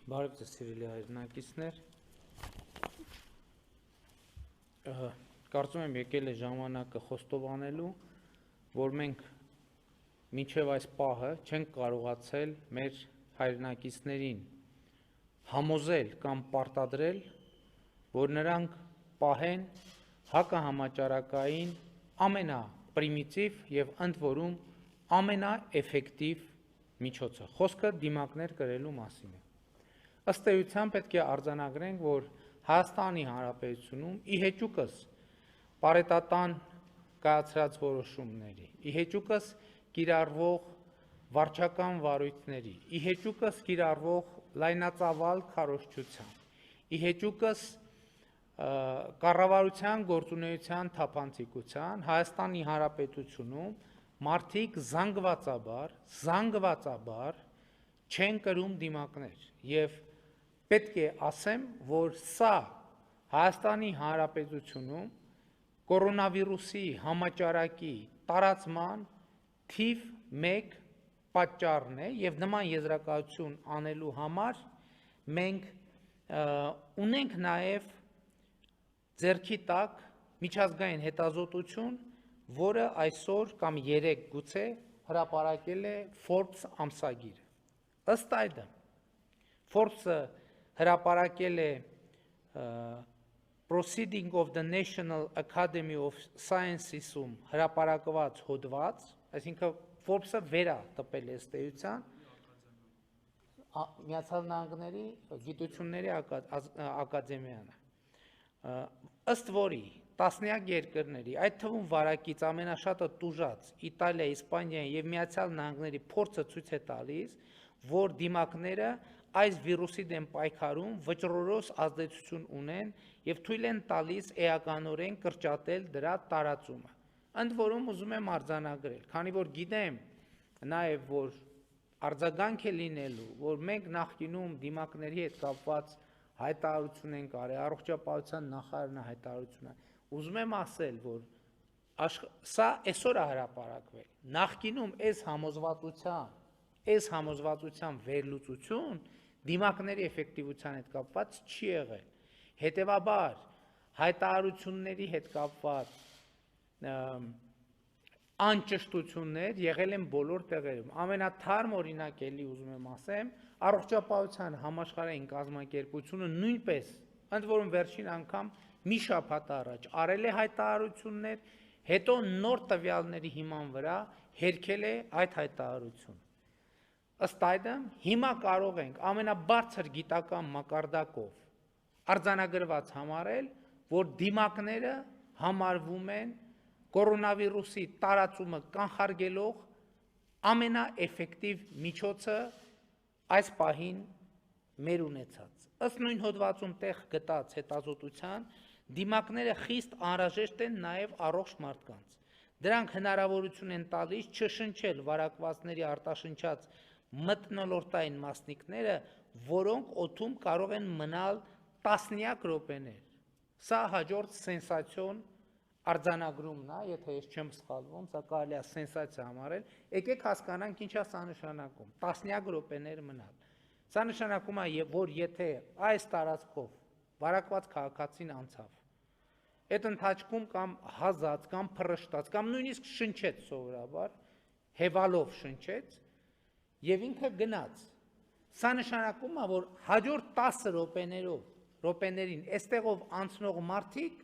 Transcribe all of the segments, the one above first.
Բարև ձեզ սիրելի հայրենակիցներ, կարծում եմ եկել է ժամանակը խոստովանելու, որ մենք մինչև այս պահը չենք կարողացել մեր հայրենակիցներին համոզել կամ պարտադրել, որ նրանք պահեն հակահամաճարակային ամենապրիմիտիվ և ընդ որում ամենաէֆեկտիվ միջոցը, խոսքը դիմակներ կրելու մասին է։ Ըստ էության պետք է արձանագրենք, որ Հայաստանի Հանրապետությունում ի հեճուկս պարետատան կայացրած որոշումների, ի հեճուկս կիրառվող վարչական վարույթների, ի հեճուկս կիրառվող լայնածավալ քարոզչության, ի հեճուկս կառավարության գործունեության թափանցիկության Հայաստանի Հանրապետությունում մարդիկ զանգվածաբար չեն կրում դիմակներ և պետք է ասեմ, որ սա Հայաստանի Հանրապետությունում կորոնավիրուսի համաճարակի տարածման թիվ 1 պատճառն է և նման եզրակացություն անելու համար մենք ունենք նաև ձեռքի տակ միջազգային հետազոտություն, որը այսօր կամ երեկ գուցե հրապարակել է Forbes ամսագիրը։ Ըստ այդմ Forbes-ը հրապարակել է Proceeding of the National Academy of Sciences-ում հրապարակված հոդված, այսինքն Forbes-ը վերատպել է ըստ էության Միացյալ Նահանգների գիտությունների ակադեմիան, ըստ որի տասնյակ երկրների, այդ թվում վարակից ամենաշատը տուժած Իտալիա, Իսպանիա և Միացյալ Նահանգների փորձը ցույց է տալիս, որ դիմակները այս վիրուսի դեմ պայքարում վճռորոշ ազդեցություն ունեն և թույլ են տալիս էականորեն կրճատել դրա տարածումը։ Ընդ որում ուզում եմ արձանագրել, քանի որ գիտեմ նաև, որ արձագանք է լինելու, որ մենք նախկինում դիմակների հետ կապված հայտարարություն ենք արել, առողջապահության նախարարն է հայտարարություն արել, ուզում եմ ասել, որ սա այսօր է հրապարակվել, նախկինում այս համոզվածության վերլուծություն դիմակների էֆեկտիվության հետ կապված չի եղել, հետևաբար հայտարարությունների հետ կապված անճշտություններ եղել են բոլոր տեղերում, ամենաթարմ օրինակ էլի ուզում եմ ասեմ, առողջապահության համաշխարհային կազմակերպությունը նույնպես, ընդ որում վերջին անգամ մի շաբաթ առաջ արել է հայտարարություններ, հետո նոր տվյալների հիման վրա հերքել է այդ հայտարարությունը։ Ըստ այդմ, հիմա կարող ենք ամենաբարձր գիտական մակարդակով արձանագրված համարել, որ դիմակները համարվում են կորոնավիրուսի տարածումը կանխարգելող ամենաէֆեկտիվ միջոցը այս պահին մեր ունեցած։ Ըստ նույն հոդվածում տեղ գտած հետազոտության, դիմակները խիստ անհրաժեշտ են նաև առողջ մարդկանց։ Դրանք հնարավորություն են տալիս չշնչել վարակվածների արտաշնչած մթնոլորտային մասնիկները, որոնք օդում կարող են մնալ տասնյակ րոպեներ։ Սա հաջորդ սենսացիոն արձանագրումն է, եթե ես չեմ սխալվում, սա կարելի է սենսացիա համարել, եկեք հասկանանք ինչ է սա նշանակում, տասնյակ րոպեներ մնալ։ Սա նշանակում է, որ եթե այս տարածքով վարակված քաղաքացին անցավ, այդ ընթացքում կամ հազած, կամ փռշտաց, կամ նույնիսկ շնչեց սովորաբար, հևալով շնչեց, և ինքը գնաց, սա նշանակում է, որ հաջորդ 10 րոպեներին այստեղով անցնող մարդիկ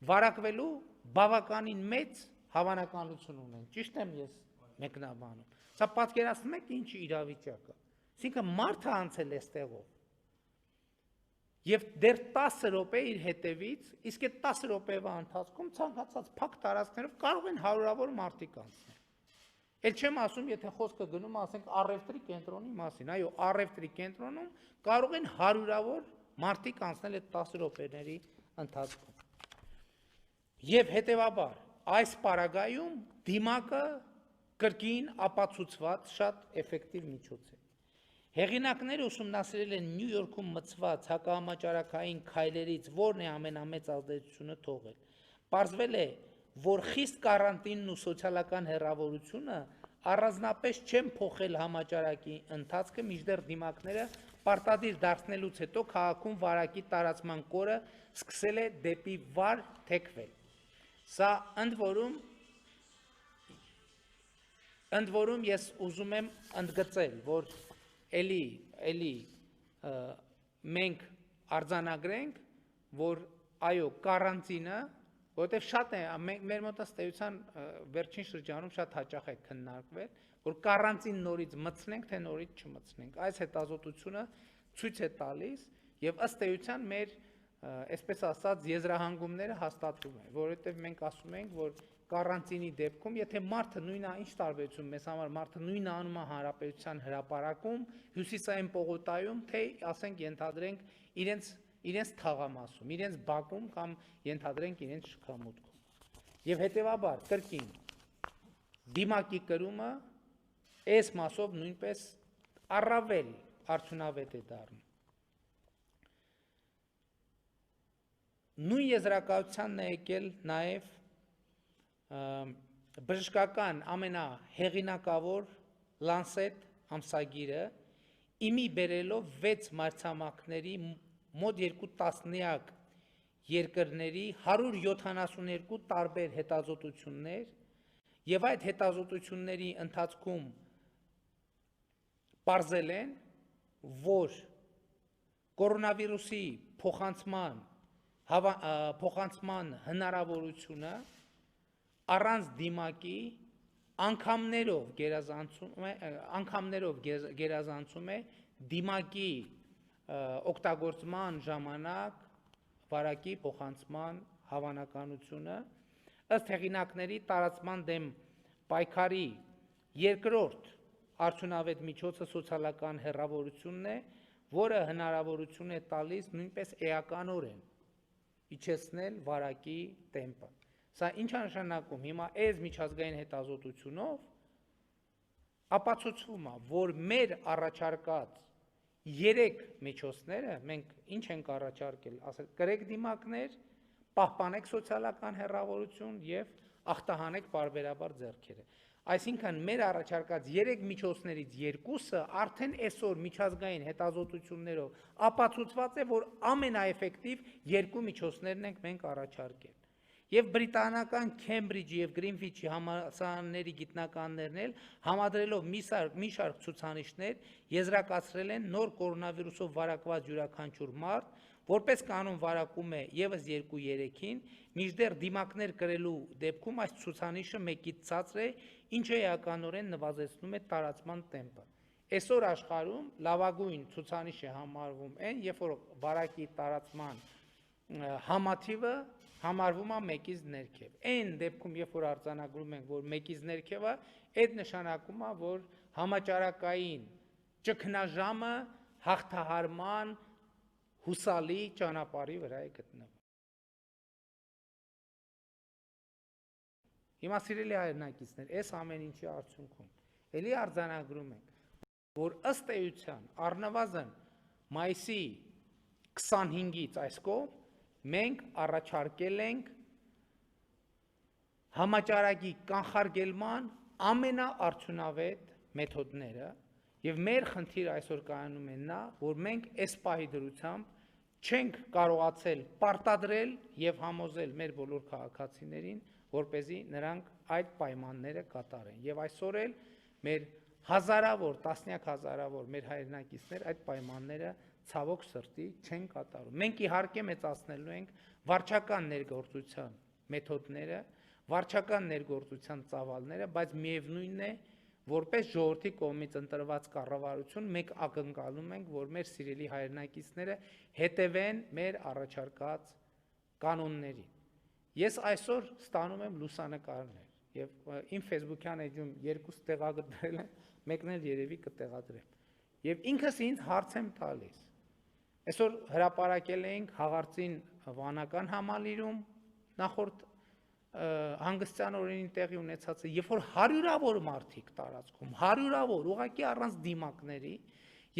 վարակվելու բավականին մեծ հավանականություն ունեն, ճիշտ եմ ես մեկնաբանում, սա պատկերացնում եք ինչ իրավիճակը, այսինքն մարդը անցել այստեղով, և դեռ 10 րոպե իր հետևից, իսկ այդ 10 րոպեվա ընթացքում ցանկացած փակ տարածքներով կարող են հարյուրավոր մարդիկ անցնել։ Էլ չեմ ասում, եթե խոսքը գնում ասենք առևտրի կենտրոնի մասին, այո, առևտրի կենտրոնում կարող են հարյուրավոր մարդիկ անցնել այդ 10 րոպեների ընթացքում։ Եվ հետևաբար, այս պարագայում դիմակը կրկին ապացուցված շատ էֆեկտիվ միջոց է։ Հեղինակները ուսումնասիրել են Նյու Յորքում մտցված հակահամաճարակային քայլերից որն է ամենամեծ ազդեցությունը թողել։ Պարզվել է, որ խիստ կարանտինն ու սոցիալական հեռավորությունը առանձնապես չեն փոխել համաճարակի ընթացքը, մինչդեռ դիմակները պարտադիր դարձնելուց հետո քաղաքում վարակի տարածման կորը սկսել է դեպի վար թեքվել։ Սա ընդ որում ես ուզում եմ ընդգծել, որ էլի մենք արձանագրենք, որ այո, կարանտինը, որովհետև շատ է, մեր մոտ ըստ էության վերջին շրջանում շատ հաճախ է քննարկվել, որ կարանտին նորից մտցնենք, թե նորից չմտցնենք։ Այս հետազոտությունը ցույց է տալիս եւ ըստ էության մեր այսպես ասած եզրահանգումները հաստատվում են, որովհետև մենք ասում ենք, որ կարանտինի դեպքում, եթե մարդը նույնը ինչ տարբերություն մեզ համար մարդը նույնը անում է հանրապետության հրապարակում, հյուսիսային պողոտայում, թե ասենք ենթադրենք իրենց թաղամասում, իրենց բակում կամ ենթադրենք իրենց շքամուտքում։ Եվ հետևաբար կրկին դիմակի կրումը այս մասով նույնպես առավել արդյունավետ է դառնում։ Նույն եզրակացությանն է եկել նաև բժշկական ամենահեղինակավոր Lancet ամսագիրը, իմի բերելով 6 մայրցամաքների մոտ 2 տասնյակ երկրների 172 տարբեր հետազոտություններ եւ այդ հետազոտությունների ընթացքում պարզել են, որ կորոնավիրուսի փոխանցման հնարավորությունը առանց դիմակի անգամներով գերազանցում է դիմակի օգտագործման ժամանակ վարակի փոխանցման հավանականությունը, ըստ հեղինակների տարածման դեմ պայքարի երկրորդ արդյունավետ միջոցը սոցիալական հեռավորությունն է, որը հնարավորություն է տալիս նույնպես էականորեն իջեցնել վարակի տեմպը։ Սա ինչ է նշանակում, հիմա այս միջազգային հետազոտությունով ապացուցվում է, որ մեր առաջարկած 3 միջոցները, մենք ինչ ենք առաջարկել, ասել կրեք դիմակներ, պահպանեք սոցիալական հեռավորություն եւ ախտահանեք պարբերաբար ձեռքերը։ Այսինքն մեր առաջարկած 3 միջոցներից 2-ը արդեն այսօր միջազգային հետազոտություններով ապացուցված է, որ ամենաէֆեկտիվ 2 միջոցներն ենք մենք առաջարկել։ Եվ բրիտանական Քեմբրիջի եւ Գրինվիչի համալսարանների գիտնականներն էլ համադրելով մի շարք ցուցանիշներ եզրակացրել են նոր կորոնավիրուսով վարակված յուրաքանչյուր մարդ, որպես կանոն վարակում է եւս 2-3-ին, մինչդեռ դիմակներ կրելու դեպքում այս ցուցանիշը 1-ից ցածր է, ինչը էականորեն նվազեցնում է տարածման տեմպը։ Այսօր աշխարհում լավագույն ցուցանիշ է համարվում այն, երբ որ վարակի տարածման համաթիվը համարվում է 1-ից ներքև։ Այն դեպքում, երբ որ արձանագրում ենք, որ 1-ից ներքև է, այդ նշանակում է, որ համաճարակային ճգնաժամը հաղթահարման հուսալի ճանապարհի վրա է գտնվում։ Հիմա սիրելի հայրենակիցներ, այս ամեն ինչի արդյունքում էլի արձանագրում ենք, որ ըստ էության առնվազն մայիսի 25-ից այս կողմ մենք առաջարկել ենք համաճարակի կանխարգելման ամենաարդյունավետ մեթոդները եւ մեր խնդիրը այսօր կայանում է նա, որ մենք այս պահի դրությամբ չենք կարողացել պարտադրել եւ համոզել մեր բոլոր քաղաքացիներին, որպեսզի նրանք այդ պայմանները կատարեն։ Եվ այսօր էլ մեր հազարավոր, տասնյակ հազարավոր մեր հայրենակիցներ այդ պայմանները ցավոք սրտի չեն կատարում։ Մենք իհարկե մեծացնելու ենք վարչական ներգործության մեթոդները, վարչական ներգործության ծավալները, բայց միևնույնն է, որպես ժողովրդի կողմից ընտրված կառավարություն մենք ակնկալում ենք, որ մեր սիրելի հայրենակիցները հետևեն մեր առաջարկած կանոններին։ Ես այսօր ստանում եմ լուսանկարներ եւ իմ Facebook-յան էջում 2 տեղադրել եմ, մեկն էլ երևի կտեղադրեմ։ Եվ ինքս ինձ հարց եմ տալիս։ Այսօր հրապարակել էինք Հաղարծին վանական համալիրում նախորդ հանգստյան օրերին տեղի ունեցածը, երբ որ հարյուրավոր մարդիկ տարածքում, հարյուրավոր, ուղղակի առանց դիմակների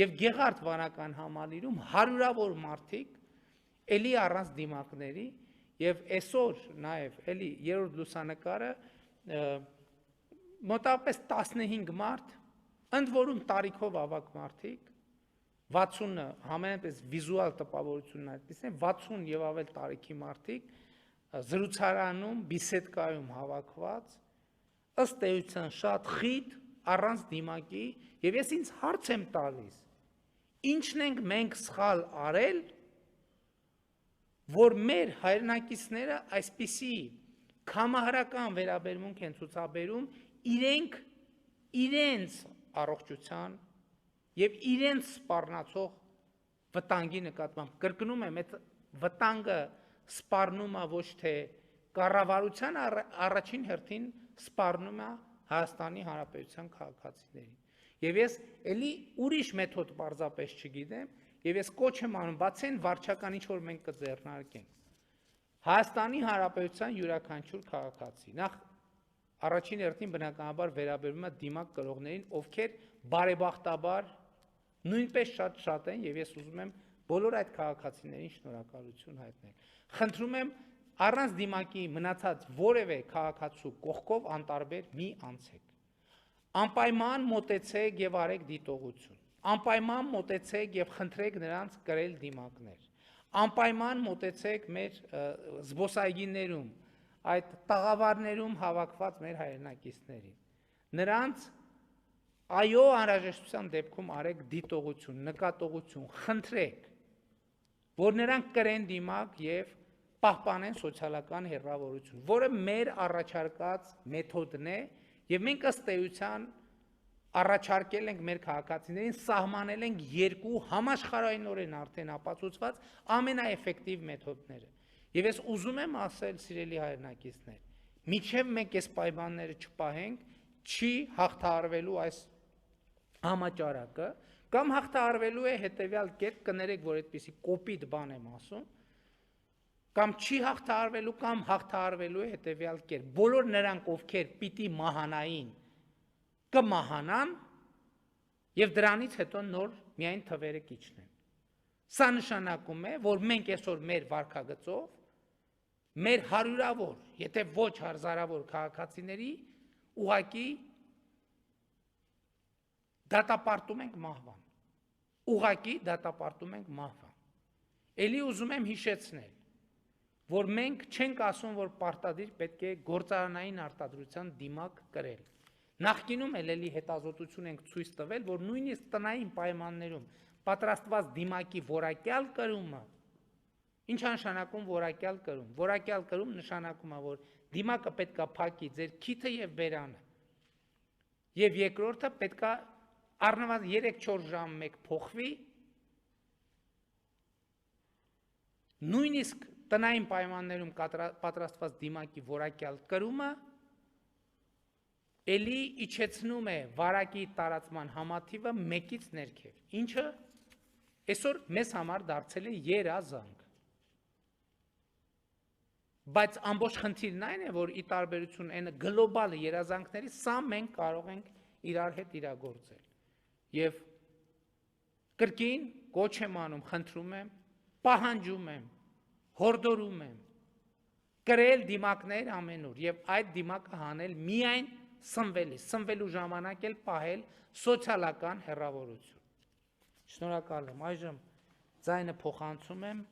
եւ Գեղարդ վանական համալիրում հարյուրավոր մարդիկ էլի առանց դիմակների եւ այսօր նաեւ էլի երրորդ լուսանկարը մոտավորապես 15 մարդ, ընդ որում տարիքով ավակ մարդիկ, 60-ը համենայնպես վիզուալ տպավորությունն այդպես են, 60 եւ ավել տարիքի մարդիկ զրուցարանում, բիսեդկայում հավաքված, ըստ էության շատ խիտ, առանց դիմակի, եւ ես ինձ հարց եմ տալիս, ինչն ենք մենք սխալ արել, որ մեր հայրենակիցները այսպիսի կամահարական վերաբերմունք են ցուցաբերում իրենց առողջության եւ իրենց սպառնացող վտանգի նկատմամբ, կրկնում եմ, այդ վտանգը սպառնում է ոչ թե կառավարության առաջին հերթին սպառնում է Հայաստանի Հանրապետության քաղաքացիներին։ Եվ ես էլի ուրիշ մեթոդ պարզապես չգիտեմ, եւ ես կոչ եմ անում բացեն վարչական ինչ որ մենք կձեռնարկենք։ Հայաստանի Հանրապետության յուրաքանչյուր քաղաքացի նախ առաջին հերթին բնականաբար վերաբերում է դիմակ կրողներին, ովքեր բարեբախտաբար նույնպես շատ են, եւ ես ուզում եմ բոլոր այդ քաղաքացիներին շնորհակալություն հայտնել։ Խնդրում եմ առանց դիմակի մնացած որևէ քաղաքացու կողքով անտարբեր մի անցեք։ Անպայման մոտեցեք եւ արեք դիտողություն։ Անպայման մոտեցեք եւ խնդրեք նրանց կրել դիմակներ։ Անպայման մոտեցեք մեր զբոսայգիներում, այդ տաղավարներում հավաքված մեր հայրենակիցներին։ Նրանց այո անհրաժեշտության դեպքում արեք դիտողություն, նկատողություն, խնդրեք, որ նրանք կրեն դիմակ եւ պահպանեն սոցիալական հեռավորություն, որը մեր առաջարկած մեթոդն է եւ մենք ըստ էության առաջարկել ենք մեր քաղաքացիներին, սահմանել ենք երկու համաշխարհայինորեն արդեն ապացուցված ամենաէֆեկտիվ մեթոդները։ Եվ ես ուզում եմ ասել, սիրելի հայրենակիցներ, միջև մենք այս պայմանները չպահենք, չի հաղթահարվելու այս համաճարակը, կամ հաղթահարվելու է հետևյալ կերպ, կներեք, որ այդպիսի կոպիտ բան եմ ասում, կամ չի հաղթահարվելու, կամ հաղթահարվելու է հետևյալ կերպ։ Բոլոր նրանք, ովքեր պիտի մահանային, կմահանան եւ դրանից հետո նոր միայն թվերը կիջնեն։ Սա նշանակում է, որ մենք այսօր մեր վարքագծով, մեր հարյուրավոր, եթե ոչ հազարավոր քաղաքացիների ուղակի դատապարտում ենք մահվան։ Ուղակի դատապարտում ենք մահվան։ Էլի ուզում եմ հիշեցնել, որ մենք չենք ասում, որ պարտադիր պետք է գործարանային արտադրության դիմակ կրել։ Նախկինում էլի հետազոտություն ենք ցույց տվել, որ նույնիսկ տնային պայմաններում պատրաստված դիմակի որակյալ կրումը, ինչ է նշանակում որակյալ կրում։ Որակյալ կրում նշանակում է, որ դիմակը պետք է փակի ձեր քիթը եւ բերանը։ Եվ երկրորդը պետք է առնվազն 3-4 ժամ մեկ փոխվի, նույնիսկ տնային պայմաններում պատրաստված դիմակի որակյալ կրումը էլի իջեցնում է վարակի տարածման համաթիվը 1-ից ներքև, ինչը այսօր մեզ համար դարձել է երազանք։ Բայց ամբողջ խնդիրն այն է, որ ի տարբերություն այն գլոբալ երազանքների, սա մենք կարող ենք իրար հետ իրագործել։ Եվ կրկին կոչ եմ անում, խնդրում եմ, պահանջում եմ, հորդորում եմ կրել դիմակներ ամենուր եւ այդ դիմակը հանել միայն սնվելու ժամանակ էլ պահել սոցիալական հեռավորություն։ Շնորհակալ եմ, այժմ ձայնը փոխանցում եմ